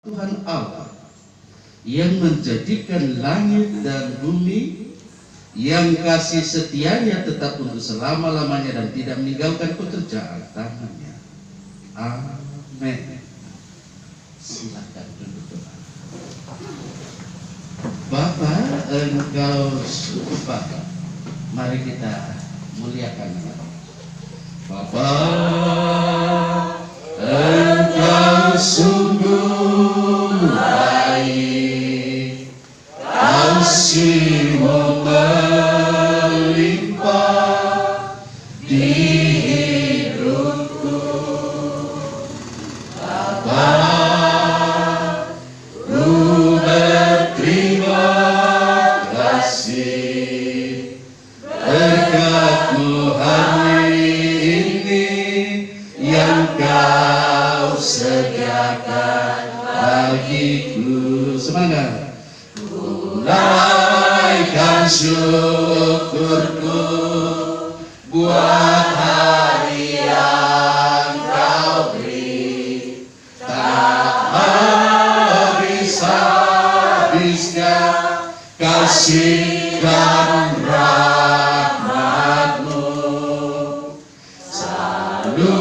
Tuhan Allah yang menjadikan langit dan bumi, yang kasih setianya tetap untuk selama-lamanya dan tidak meninggalkan pekerjaan tangannya. Amin. Silakan duduk doa. Bapa, Engkau sungguh, mari kita muliakan nama. Bapa, Engkau sungguh baik, kasih-Mu melimpah di hidupku. Bapa, ku berterima kasih berkat-Mu hari ini yang Kau sediakan bagiku. Semangat. Ku naikkan syukurku buat hari yang Kau beri, tak habis-habisnya kasih dan rahmat-Mu, selalu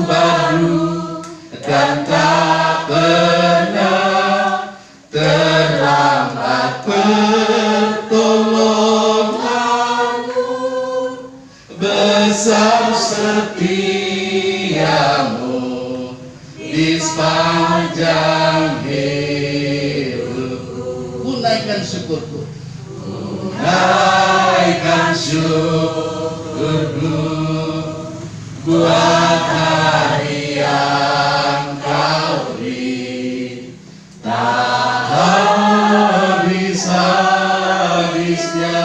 baru dan tak pernah terlambat pertolongan-Mu. Besar setia-Mu di sepanjang hidupku. Ku naikkan syukurku, ku naikkan syukurku buat hari yang Kau beri, tak habis-habisnya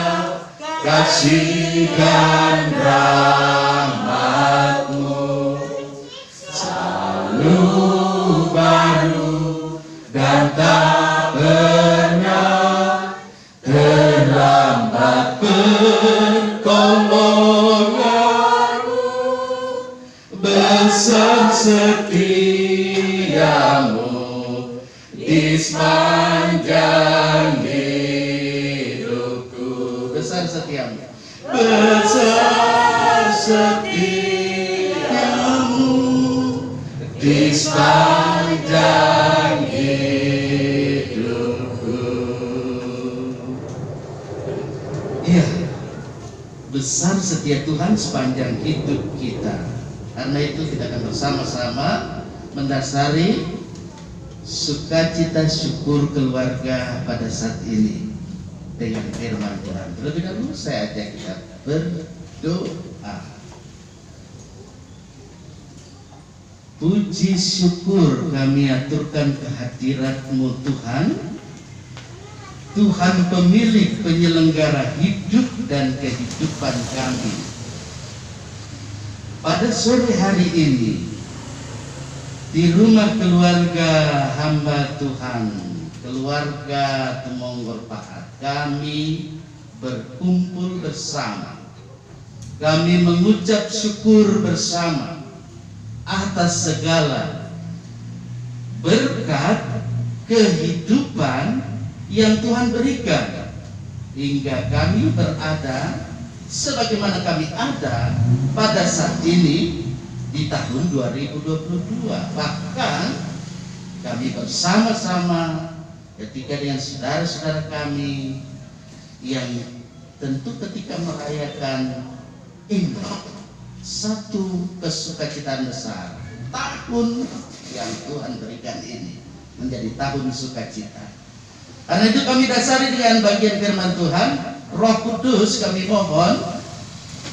kasih dan rahmat-Mu, selalu baru dan tak pernah terlambat pertolongan-Mu. Besar setia-Mu di sepanjang hidupku. Besar setia-Mu, besar setia-Mu di sepanjang hidupku. Iya, besar setia Tuhan sepanjang hidup kita. Karena itu kita akan bersama-sama mendasari sukacita syukur keluarga pada saat ini dengan firman Tuhan. Terlebih dahulu saya ajak kita berdoa. Puji syukur kami aturkan kehadirat-Mu Tuhan, Tuhan pemilik penyelenggara hidup dan kehidupan kami. Pada sore hari ini di rumah keluarga hamba Tuhan, keluarga Temonggor Pahat, kami berkumpul bersama. Kami mengucap syukur bersama atas segala berkat kehidupan yang Tuhan berikan hingga kami berada sebagaimana kami ada pada saat ini di tahun 2022. Bahkan kami bersama-sama ketika dengan saudara-saudara kami yang tentu ketika merayakan Imlek, satu kesukacitaan besar, tahun yang Tuhan berikan ini menjadi tahun sukacita. Karena itu kami dasari dengan bagian firman Tuhan. Roh Kudus kami mohon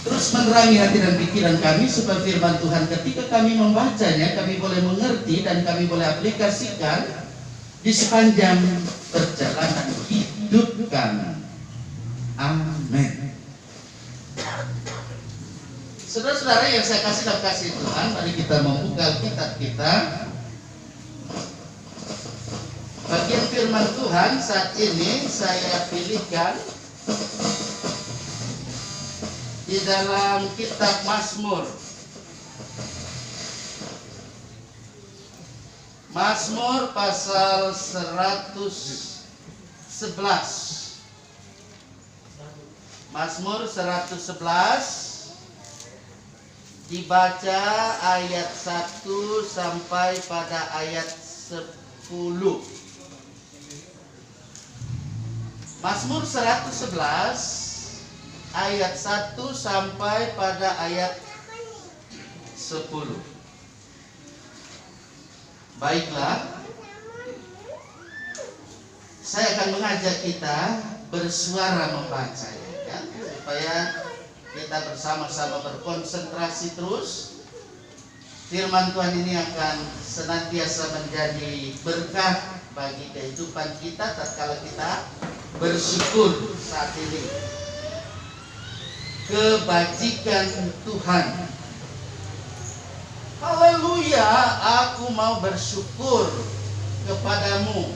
terus menerangi hati dan pikiran kami supaya firman Tuhan ketika kami membacanya kami boleh mengerti dan kami boleh aplikasikan di sepanjang perjalanan hidup kami. Amin. Saudara-saudara yang saya kasih dalam kasih Tuhan, mari kita membuka kitab kita. Bagian firman Tuhan saat ini saya pilihkan di dalam kitab Mazmur Mazmur pasal 111. Mazmur 111 dibaca ayat 1 sampai pada ayat 10. Mazmur 111 ayat 1 sampai pada ayat 10. Baiklah, saya akan mengajak kita bersuara membaca ya, supaya kita bersama-sama berkonsentrasi terus. Firman Tuhan ini akan senantiasa menjadi berkat bagi kehidupan kita tatkala kita bersyukur saat ini. Kebajikan Tuhan. Haleluya, aku mau bersyukur kepadamu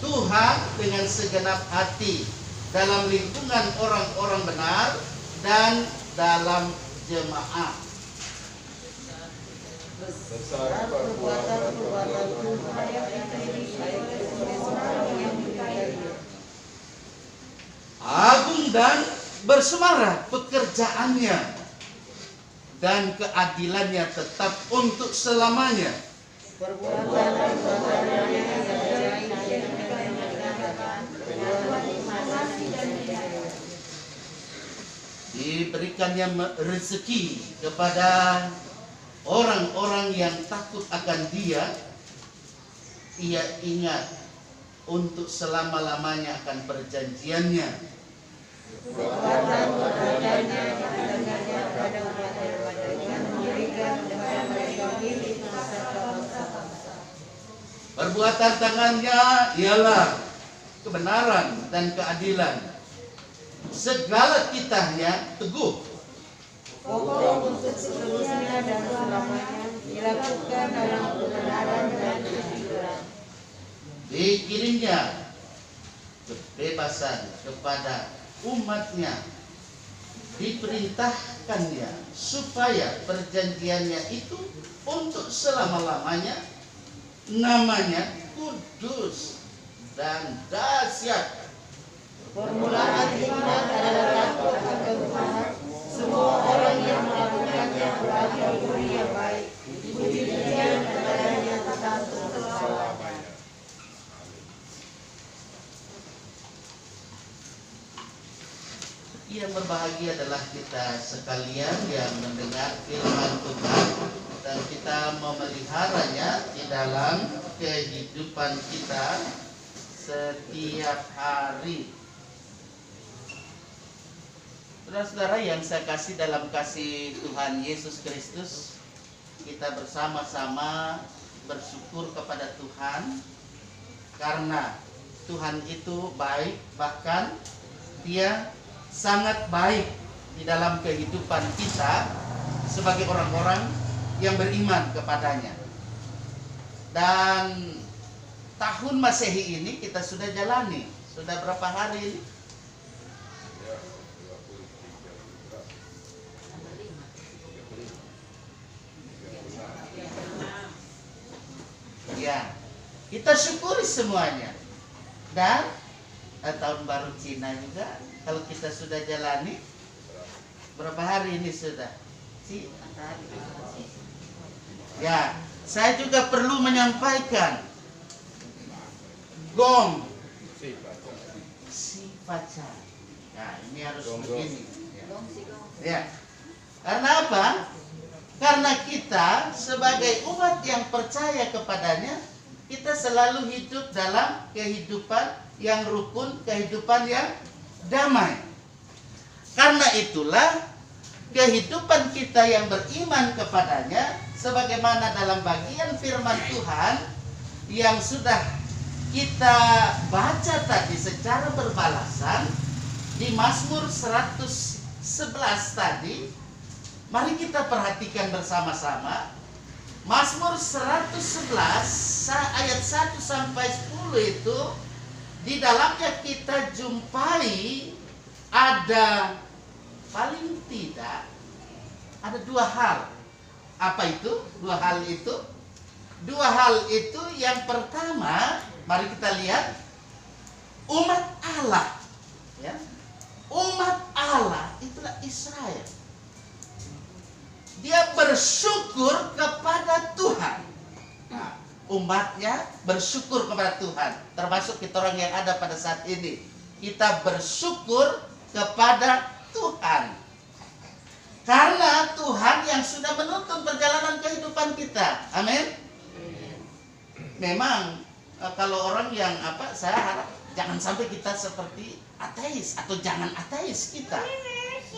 Tuhan dengan segenap hati dalam lingkungan orang-orang benar dan dalam jemaah. Besar perbuatan Tuhan Agung dan bersemara pekerjaannya, dan keadilannya tetap untuk selamanya. Diberikannya rezeki kepada orang-orang yang takut akan Dia. Ia ingat untuk selama-lamanya akan perjanjiannya. Perbuatan tangannya ialah kebenaran dan keadilan. Segala titahnya teguh. Pokok untuk seterusnya dan selamanya dilakukan dalam kebenaran dan kejujuran. Dikirimnya kebebasan kepada umatnya. Diperintahkannya supaya perjanjiannya itu untuk selama-lamanya. Namanya kudus dan dahsyat. Permulaan hikmat adalah takut akan Tuhan. Semua orang yang melakukannya berada budi yang baik. Puji-pujian kepadanya tetap selamanya. Yang berbahagia adalah kita sekalian yang mendengar firman Tuhan dan kita memeliharanya di dalam kehidupan kita setiap hari. Saudara-saudara yang saya kasih dalam kasih Tuhan Yesus Kristus, kita bersama-sama bersyukur kepada Tuhan karena Tuhan itu baik, bahkan Dia sangat baik di dalam kehidupan kita sebagai orang-orang yang beriman kepadanya. Dan tahun Masehi ini kita sudah jalani. Sudah berapa hari ini? Ya, kita syukuri semuanya. Dan tahun baru Cina juga, kalau kita sudah jalani, berapa hari ini sudah? Ya, saya juga perlu menyampaikan gong si pacar. Nah, ini harus begini. Ya. Karena apa? Karena kita sebagai umat yang percaya kepadanya, kita selalu hidup dalam kehidupan yang rukun, kehidupan yang damai. Karena itulah kehidupan kita yang beriman kepadanya, sebagaimana dalam bagian firman Tuhan yang sudah kita baca tadi secara berbalasan di Mazmur 111 tadi. Mari kita perhatikan bersama-sama. Mazmur 111 ayat 1 sampai 10 itu di dalamnya kita jumpai ada paling tidak ada dua hal. Apa itu? Dua hal itu. dua hal itu. Yang pertama, mari kita lihat umat Allah, ya. Umat Allah itulah Israel. Dia bersyukur kepada Tuhan. Nah, umatnya bersyukur kepada Tuhan, termasuk kita orang yang ada pada saat ini. Kita bersyukur kepada Tuhan karena Tuhan yang sudah menuntun perjalanan kehidupan kita. Amin. Memang kalau orang yang saya harap jangan sampai kita seperti ateis, atau jangan ateis kita,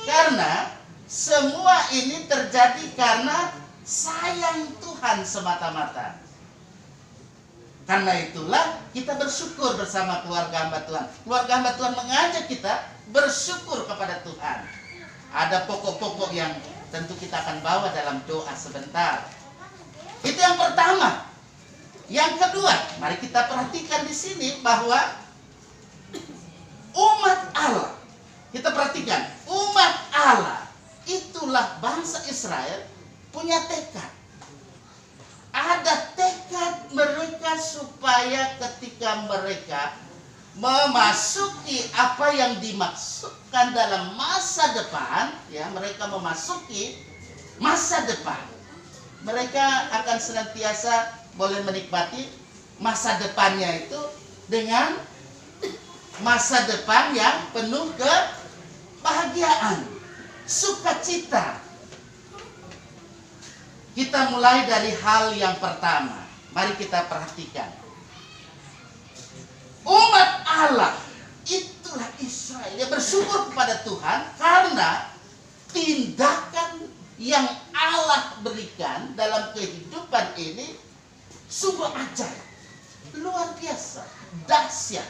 karena semua ini terjadi karena sayang Tuhan semata-mata. Karena itulah kita bersyukur bersama keluarga hamba Tuhan. Keluarga hamba Tuhan mengajak kita bersyukur kepada Tuhan. Ada pokok-pokok yang tentu kita akan bawa dalam doa sebentar. Itu yang pertama. Yang kedua, mari kita perhatikan di sini bahwa umat Allah, kita perhatikan, umat Allah itulah bangsa Israel punya tekad. Ada tekad mereka supaya ketika mereka memasuki apa yang dimaksudkan dalam masa depan, ya, mereka memasuki masa depan, mereka akan senantiasa boleh menikmati masa depannya itu dengan masa depan yang penuh kebahagiaan, sukacita. Kita mulai dari hal yang pertama. Mari kita perhatikan. Umat Allah itulah Israel. Dia bersyukur kepada Tuhan karena tindakan yang Allah berikan dalam kehidupan ini sungguh ajaib, luar biasa, dahsyat.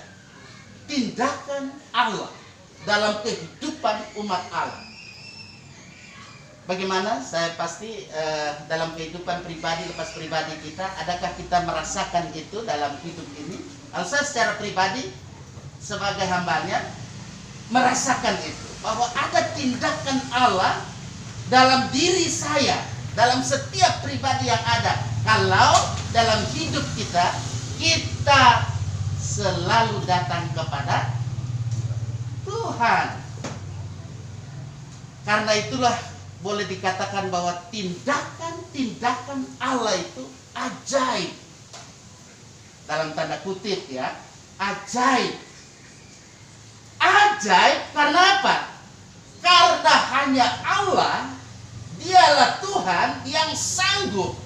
Tindakan Allah dalam kehidupan umat Allah. Bagaimana? Saya pasti dalam kehidupan pribadi, lepas pribadi kita, adakah kita merasakan itu dalam hidup ini? Kalau saya secara pribadi sebagai hambanya merasakan itu, bahwa ada tindakan Allah dalam diri saya, dalam setiap pribadi yang ada. Kalau dalam hidup kita, kita selalu datang kepada Tuhan. Karena itulah boleh dikatakan bahwa tindakan-tindakan Allah itu ajaib. Dalam tanda kutip, ya, ajaib. Ajaib karena apa? Karena hanya Allah, dialah Tuhan yang sanggup.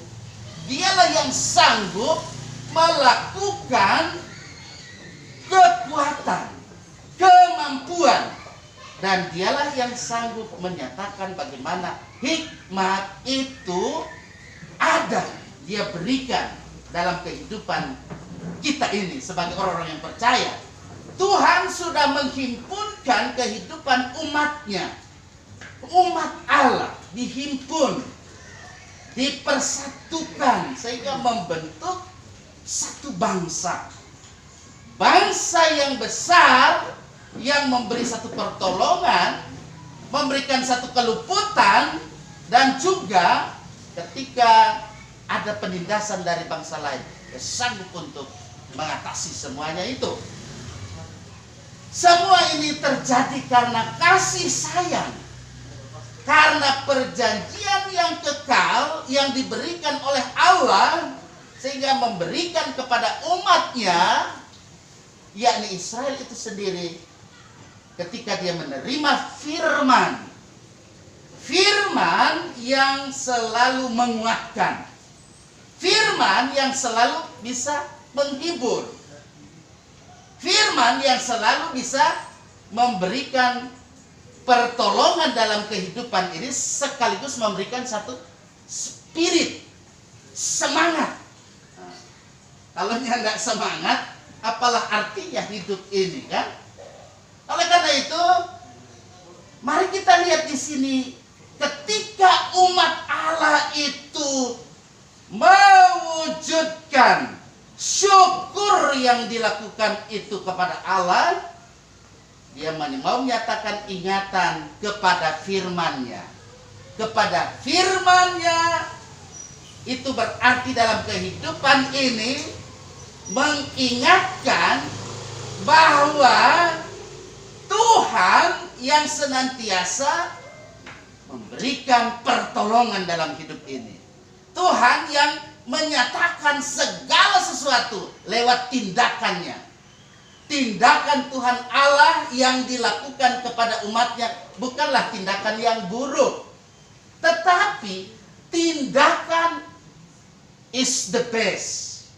Dialah yang sanggup melakukan kekuatan, kemampuan. Dan dialah yang sanggup menyatakan bagaimana hikmat itu ada, dia berikan dalam kehidupan kita ini sebagai orang-orang yang percaya. Tuhan sudah menghimpunkan kehidupan umatnya. Umat Allah dihimpun, dipersatukan sehingga membentuk satu bangsa. Bangsa yang besar, yang memberi satu pertolongan, memberikan satu keluputan, dan juga ketika ada penindasan dari bangsa lain, dia sanggup untuk mengatasi semuanya itu. Semua ini terjadi karena kasih sayang, karena perjanjian yang kekal yang diberikan oleh Allah, sehingga memberikan kepada umatnya, yakni Israel itu sendiri, ketika dia menerima firman, firman yang selalu menguatkan, firman yang selalu bisa menghibur, firman yang selalu bisa memberikan pertolongan dalam kehidupan ini, sekaligus memberikan satu spirit, semangat. Kalau nggak semangat, apalah artinya hidup ini, kan? Oleh karena itu, mari kita lihat di sini, ketika umat Allah itu mewujudkan syukur yang dilakukan itu kepada Allah, dia mau menyatakan ingatan kepada firman-Nya. Kepada firman-Nya Itu berarti dalam kehidupan ini mengingatkan bahwa Tuhan yang senantiasa memberikan pertolongan dalam hidup ini. Tuhan yang menyatakan segala sesuatu lewat tindakannya. Tindakan Tuhan Allah yang dilakukan kepada umatnya bukanlah tindakan yang buruk, tetapi tindakan is the best,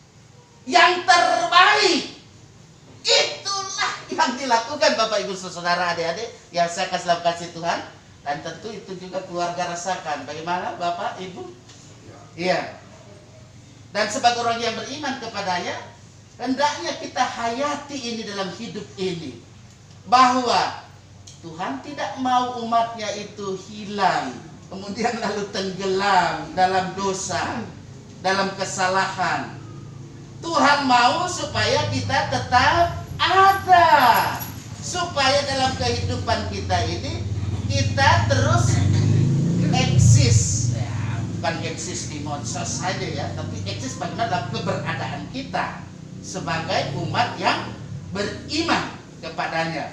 yang terbaik. Itulah yang dilakukan Bapak Ibu Saudara adik-adik yang saya kasih Tuhan. Dan tentu itu juga keluarga rasakan. Bagaimana Bapak Ibu? Iya. Dan sebagai orang yang beriman kepadanya, hendaknya kita hayati ini dalam hidup ini, bahwa Tuhan tidak mau umatnya itu hilang, kemudian lalu tenggelam dalam dosa, dalam kesalahan. Tuhan mau supaya kita tetap ada, supaya dalam kehidupan kita ini kita terus eksis, ya, bukan eksis di medsos saja ya, tapi eksis bagaimana dalam keberadaan kita sebagai umat yang beriman kepadanya.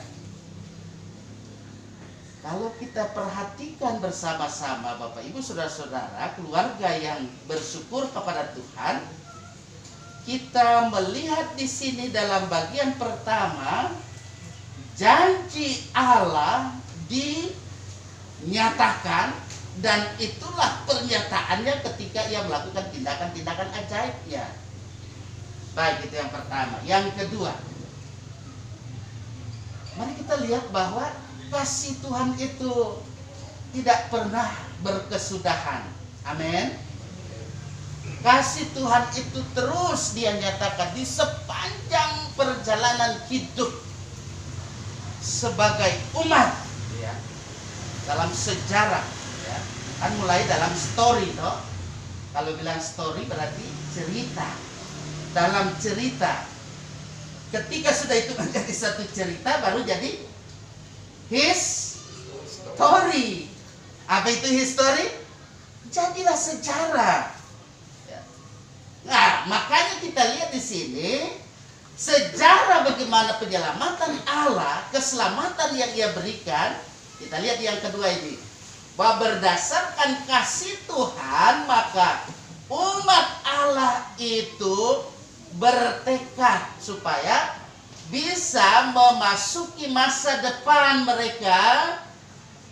Kalau kita perhatikan bersama-sama Bapak Ibu Saudara-saudara, keluarga yang bersyukur kepada Tuhan, kita melihat di sini dalam bagian pertama, janji Allah dinyatakan, dan itulah pernyataannya ketika ia melakukan tindakan-tindakan ajaibnya. Baik, itu yang pertama. Yang kedua, mari kita lihat bahwa kasih Tuhan itu tidak pernah berkesudahan. Amin. Kasih Tuhan itu terus dia nyatakan di sepanjang perjalanan hidup sebagai umat, ya, dalam sejarah, ya, kan mulai dalam story, toh. Kalau bilang story berarti cerita. Dalam cerita, ketika sudah itu menjadi satu cerita, baru jadi history. Apa itu history? Jadilah sejarah. Nah, makanya kita lihat di sini sejarah bagaimana penyelamatan Allah, keselamatan yang Ia berikan. Kita lihat yang kedua ini, bahwa berdasarkan kasih Tuhan, maka umat Allah itu bertekad supaya bisa memasuki masa depan mereka,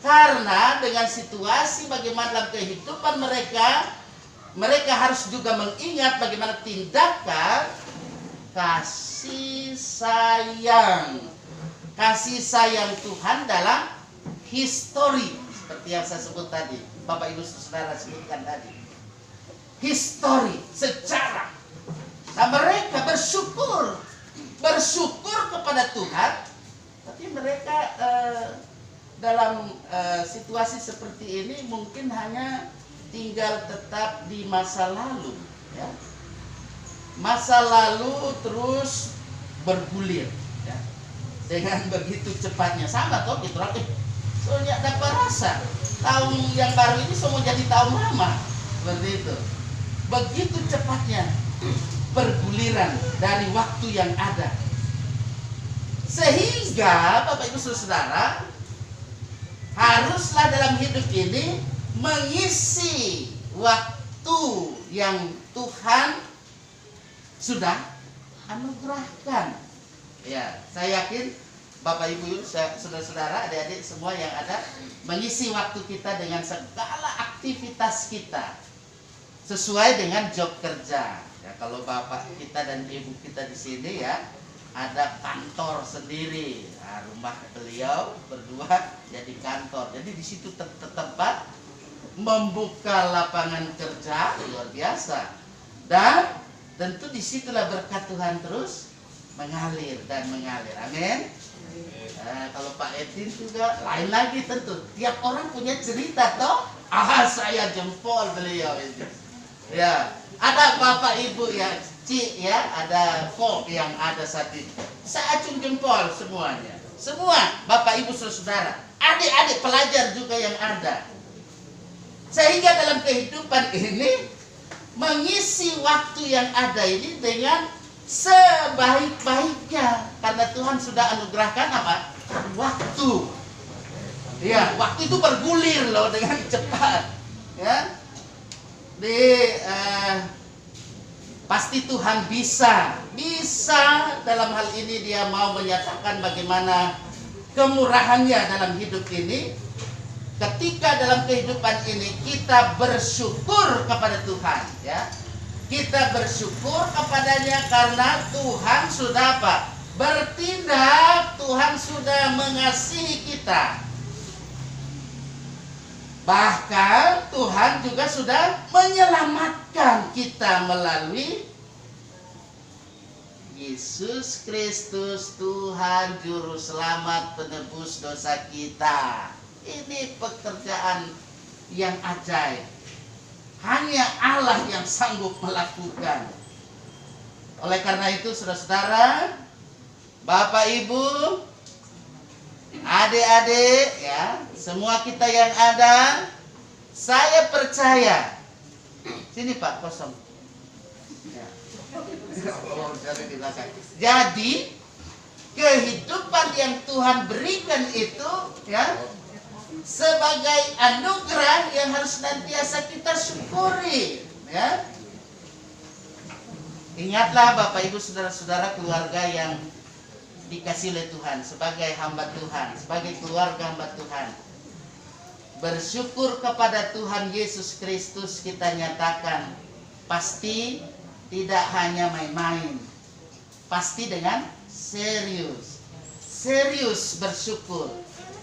karena dengan situasi bagaimana dalam kehidupan mereka, mereka harus juga mengingat bagaimana tindakan kasih sayang Tuhan dalam history, seperti yang saya sebut tadi, Bapak Ibu Saudara sebutkan tadi, history, sejarah. Nah, mereka bersyukur kepada Tuhan, tapi mereka dalam situasi seperti ini mungkin hanya tinggal tetap di masa lalu, ya. Masa lalu terus bergulir, ya. Dengan begitu cepatnya, sama toh gitu lah. Soalnya dapat rasa tahun yang baru ini semua jadi tahun lama, seperti itu. Begitu cepatnya perguliran dari waktu yang ada, sehingga Bapak Ibu Saudara haruslah dalam hidup ini mengisi waktu yang Tuhan sudah anugerahkan. Ya, saya yakin Bapak Ibu, saudara-saudara, adik-adik semua yang ada, mengisi waktu kita dengan segala aktivitas kita sesuai dengan job kerja. Ya, kalau Bapak kita dan Ibu kita di sini, ya, ada kantor sendiri. Nah, rumah beliau berdua jadi kantor. Jadi di situ tempat membuka lapangan kerja luar biasa, dan tentu disitulah berkat Tuhan terus mengalir dan mengalir. Amin. Nah, kalau Pak Edin juga lain lagi, tentu tiap orang punya cerita toh. Saya jempol beliau itu. Ya, ada Bapak Ibu ya, Ci ya, ada Fok yang ada saat ini. Saya acung jempol semuanya. Semua Bapak Ibu Saudara, adik-adik pelajar juga yang ada. Sehingga dalam kehidupan ini mengisi waktu yang ada ini dengan sebaik-baiknya, karena Tuhan sudah anugerahkan apa? Waktu. Ya, waktu itu bergulir loh dengan cepat. Ya, pasti Tuhan bisa dalam hal ini Dia mau menyatakan bagaimana kemurahannya dalam hidup ini. Ketika dalam kehidupan ini kita bersyukur kepada Tuhan, ya, kita bersyukur kepadanya karena Tuhan sudah apa? Bertindak, Tuhan sudah mengasihi kita. Bahkan Tuhan juga sudah menyelamatkan kita melalui Yesus Kristus, Tuhan Juru Selamat penebus dosa kita. Ini pekerjaan yang ajaib. Hanya Allah yang sanggup melakukan. Oleh karena itu, saudara-saudara, Bapak Ibu, adik-adik, ya, semua kita yang ada, saya percaya. Sini Pak, kosong. Ya. Oh, di belakang. Jadi, kehidupan yang Tuhan berikan itu, ya, sebagai anugerah yang harus senantiasa kita syukuri, ya. Ingatlah Bapak Ibu saudara-saudara, keluarga yang dikasih oleh Tuhan, sebagai hamba Tuhan, sebagai keluarga hamba Tuhan, bersyukur kepada Tuhan Yesus Kristus kita nyatakan pasti tidak hanya main-main, pasti dengan serius bersyukur.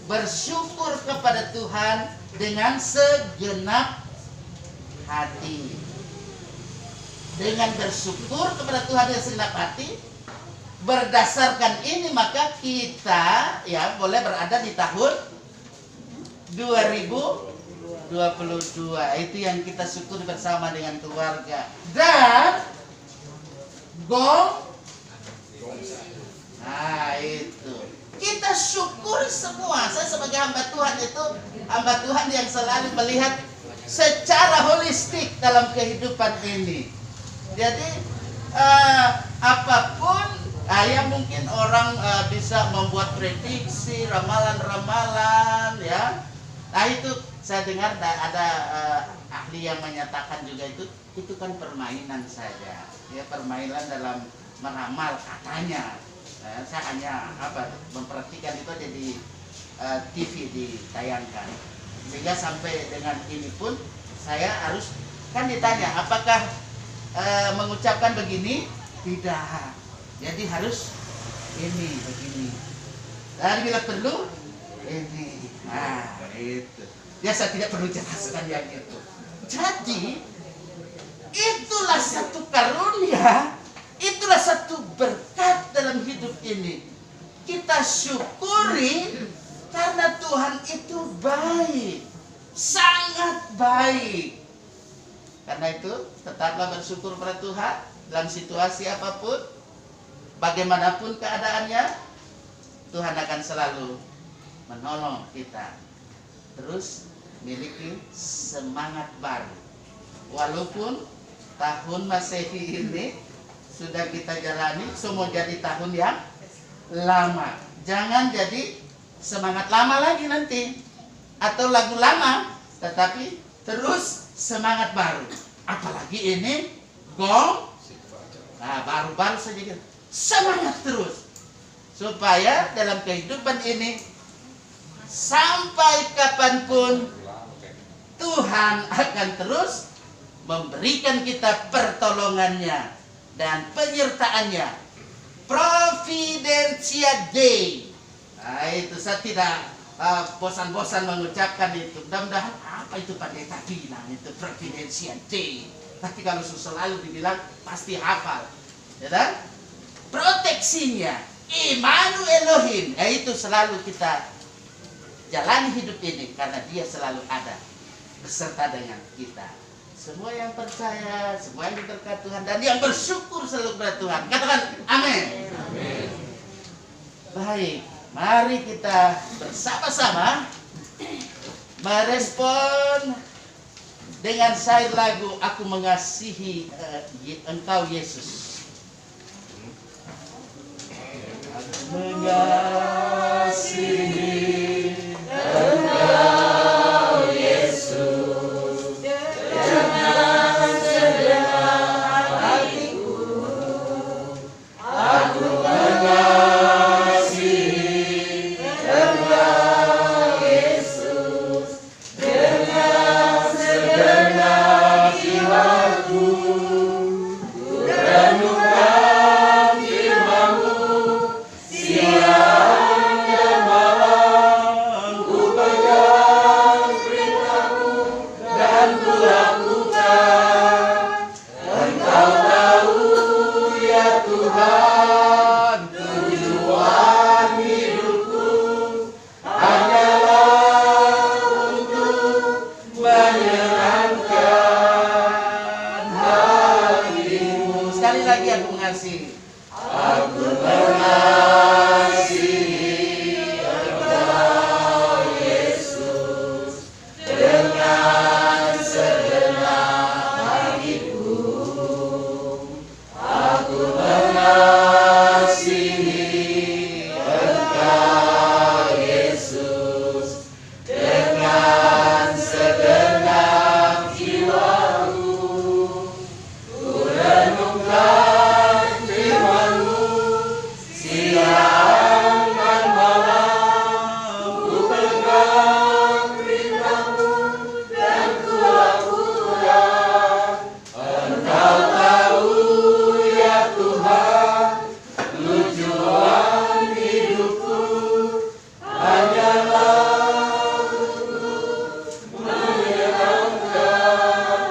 Bersyukur kepada Tuhan dengan segenap hati. Dengan bersyukur kepada Tuhan dengan segenap hati, berdasarkan ini maka kita, ya, boleh berada di tahun 2022. Itu yang kita syukuri bersama dengan keluarga. Dan nah itu kita syukuri semua. Saya sebagai hamba Tuhan itu hamba Tuhan yang selalu melihat secara holistik dalam kehidupan ini. Jadi apapun, ya mungkin orang bisa membuat prediksi, ramalan-ramalan, ya. Nah itu saya dengar ada ahli yang menyatakan juga itu kan permainan saja, ya, permainan dalam meramal katanya. Saya hanya memperhatikan itu ada di TV ditayangkan, sehingga sampai dengan ini pun saya harus kan ditanya apakah mengucapkan begini, tidak, jadi harus ini begini, dan bila perlu ini, nah itu ya, saya tidak perlu jelaskan yang itu. Jadi itulah satu karunia, itulah satu berkat dalam hidup ini. Kita syukuri karena Tuhan itu baik, sangat baik. Karena itu tetaplah bersyukur pada Tuhan dalam situasi apapun, bagaimanapun keadaannya. Tuhan akan selalu menolong kita. Terus miliki semangat baru. Walaupun tahun Masehi ini sudah kita jalani, semua jadi tahun yang lama. Jangan jadi semangat lama lagi nanti, atau lagu lama, tetapi terus semangat baru. Apalagi ini baru-baru saja, semangat terus, supaya dalam kehidupan ini sampai kapanpun Tuhan akan terus memberikan kita pertolongannya dan penyertaannya. Providentia Dei. Nah, itu saya tidak bosan-bosan mengucapkan itu. Mudah-mudahan apa itu pendeta bilang itu Providentia Dei. Tapi kalau selalu dibilang pasti hafal, ya kan? Proteksinya, Immanuel Elohim. Itu selalu kita jalani hidup ini karena Dia selalu ada beserta dengan kita. Semua yang percaya, semua yang diberkati Tuhan dan yang bersyukur selalu kepada Tuhan. Katakan amin. Amin. Baik, mari kita bersama-sama merespon dengan syair lagu Aku Mengasihi Engkau Yesus. Aku mengasihi Engkau Yesus dengan segenap hatiku. Aku mengasihi Engkau Yesus dengan segenap jiwaku. Ku renungkan firman-Mu siang dan malam. Ku pegang perintah-Mu dan ku lakukan. Engkau tahu ya Tuhan, tujuan hidupku hanyalah untuk menyenangkan hati-Mu. Sekali lagi aku mengasihi. Aku mengasihi Engkau Yesus dengan segenap hatiku. Aku mengasihi Engkau Yesus dengan segenap jiwaku. Ku renungkan firman-Mu siang dan malam. Ku pegang perintah-Mu dan ku lakukan. Engkau tahu ya Tuhan, tujuan hidupku hanyalah untuk menyenangkan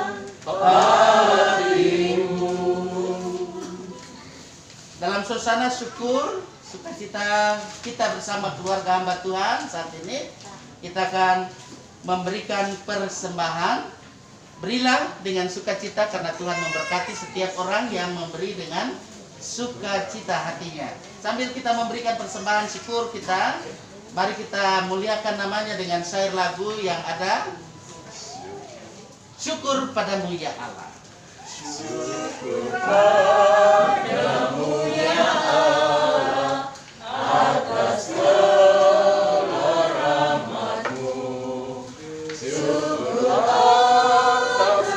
hati-Mu. Dalam suasana syukur, sukacita kita bersama keluarga hamba Tuhan saat ini, kita akan memberikan persembahan. Berilah dengan sukacita karena Tuhan memberkati setiap orang yang memberi dengan sukacita hatinya. Sambil kita memberikan persembahan syukur kita, mari kita muliakan namanya dengan syair lagu yang ada. Syukur padamu ya Allah. Syukur padamu ya Allah atas segala rahmat-Mu. Syukur atas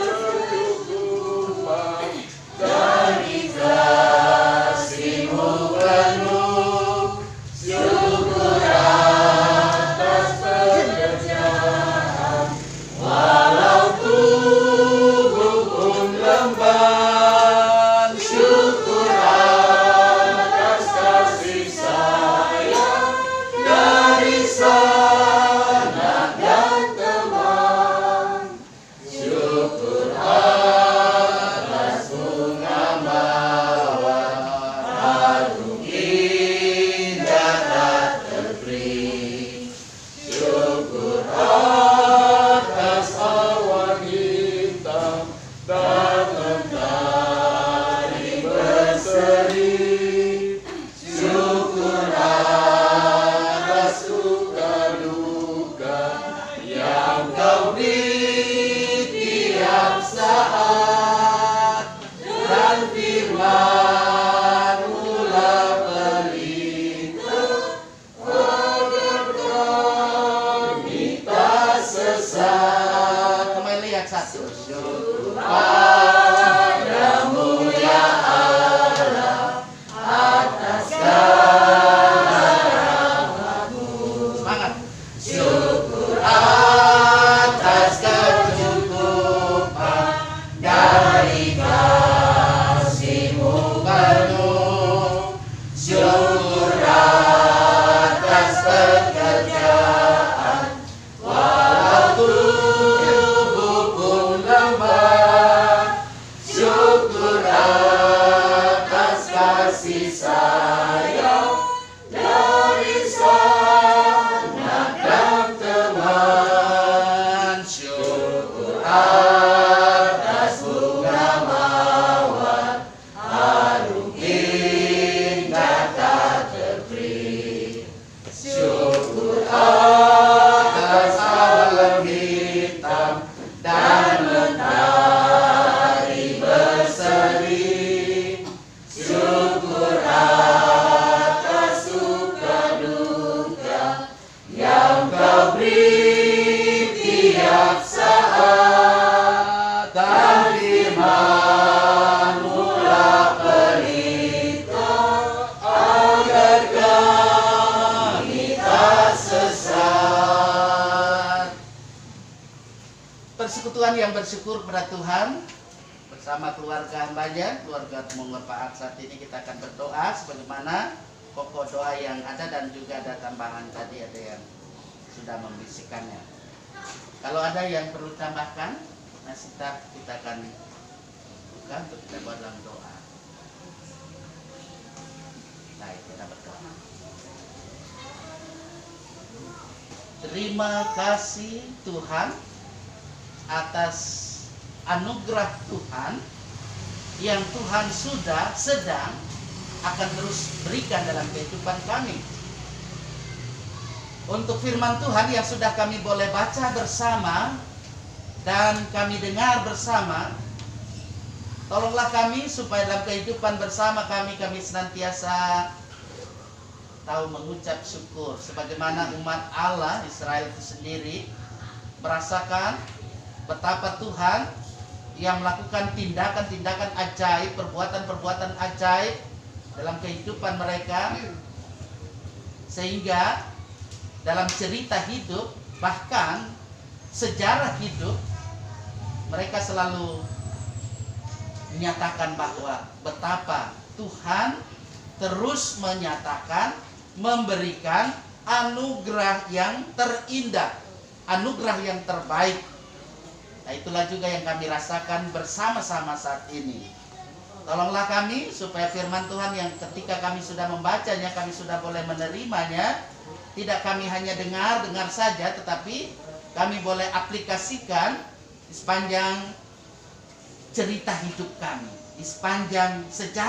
kecukupan dari kasih-Mu penuh. Syukur atas pekerjaan walau tubuh pun lemban. Syukur atas kasih sayang dari sanak dan teman. Syukur atas bunga mawar harum yang bersyukur kepada Tuhan bersama keluarga hambanya, keluarga Mengepaat saat ini kita akan berdoa sebagaimana pokok doa yang ada dan juga ada tambahan tadi ada yang sudah membisikkannya. Kalau ada yang perlu tambahkan, kita akan buka untuk kita buat dalam doa. Baik, kita berdoa. Terima kasih Tuhan atas anugerah Tuhan yang Tuhan sudah sedang akan terus berikan dalam kehidupan kami. Untuk firman Tuhan yang sudah kami boleh baca bersama dan kami dengar bersama, tolonglah kami supaya dalam kehidupan bersama kami senantiasa tahu mengucap syukur sebagaimana umat Allah Israel itu sendiri merasakan betapa Tuhan yang melakukan tindakan-tindakan ajaib, perbuatan-perbuatan ajaib dalam kehidupan mereka, sehingga dalam cerita hidup bahkan sejarah hidup mereka selalu menyatakan bahwa betapa Tuhan terus menyatakan memberikan anugerah yang terindah, anugerah yang terbaik. Nah, itulah juga yang kami rasakan bersama-sama saat ini. Tolonglah kami supaya firman Tuhan yang ketika kami sudah membacanya, kami sudah boleh menerimanya, tidak kami hanya dengar saja, tetapi kami boleh aplikasikan di sepanjang cerita hidup kami, di sepanjang sejarah